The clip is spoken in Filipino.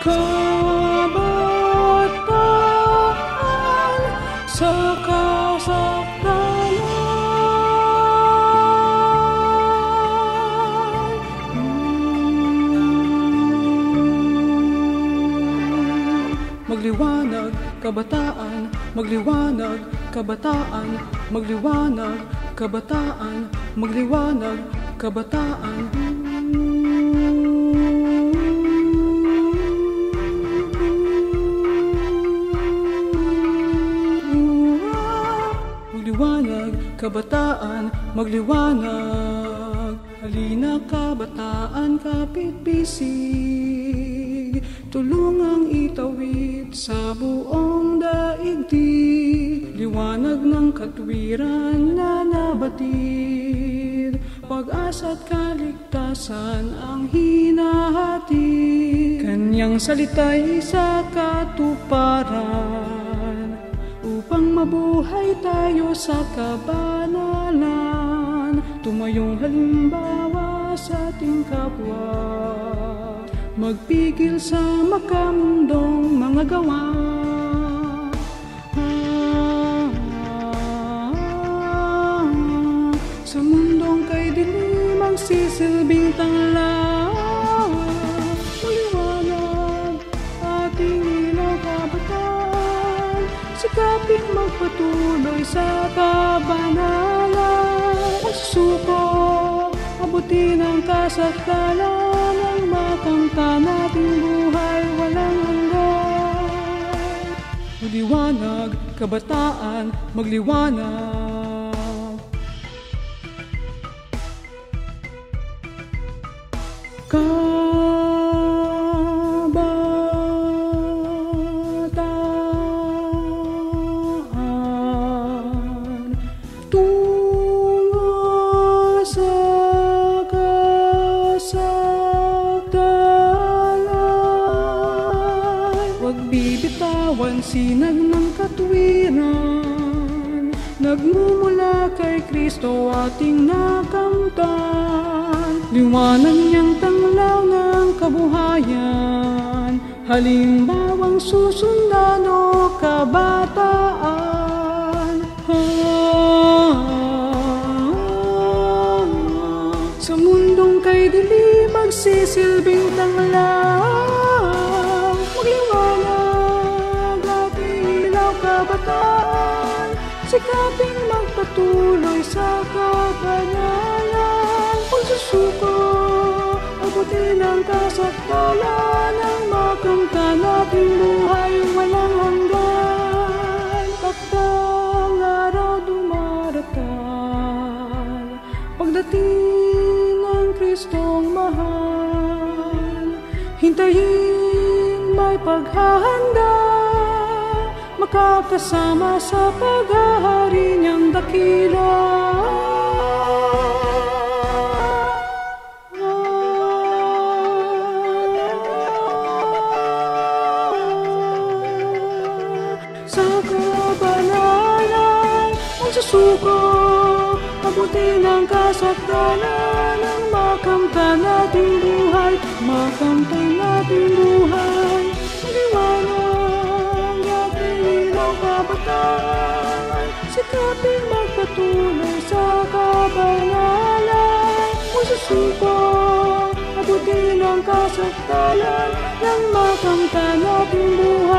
kabataan sa kasakdalan. Magliwanag, kabataan, magliwanag, kabataan, magliwanag, kabataan, magliwanag, kabataan. Magliwanag, kabataan, magliwanag. Halina kabataan, kapit-bisig, tulungang itawid sa buong daigdig. Liwanag ng katwiran na nabatid, pag-asa't kaligtasan ang hinahatid. Kanyang salita'y sa katuparan, upang mabuhay tayo sa kabanalan. Tumayong halimbawa sa ating kapwa, magpigil sa makamundong mga gawa. Sa mundong kay dilim magsisilbing tanglaw, maliwanag ating ilaw kabataan, sikaping magpatuloy sa kabanalan. Pagsusuko, abutin ang kasakdalan, ang makamta nating buhay walang hanggan. Magliwanag, kabataan, magliwanag. Kabataan, tungo sa kasakdalan. Huwag bibitawan sinag ng katwiran, nagmumula kay Kristo ating nakamtan. Liwanag niyang tanglaw ng kabuhayan, halimbawang susundan o kabataan. Sa mundong kay dilim magsisilbing tanglaw, magliwanag ating ilaw kabataan, sikaping magpatuloy sa kabanalan. Pagsusuko, abutin ang kasakdalan, ang makamta nating buhay walang hanggan. Takdang araw dumarating, pagdating ng Kristong mahal. Hintayin may paghahanda, makakasama sa paghahari niyang dakila. Sa kabanalan, magsusuko, abutin ang kasakdalan, ang makamta nating buhay, makamta nating buhay. Maliwanag ating ilaw kabataan, sikaping magpatuloy sa kabanalan. Magsusuko, abutin ang kasakdalan, ang makamta nating buhay,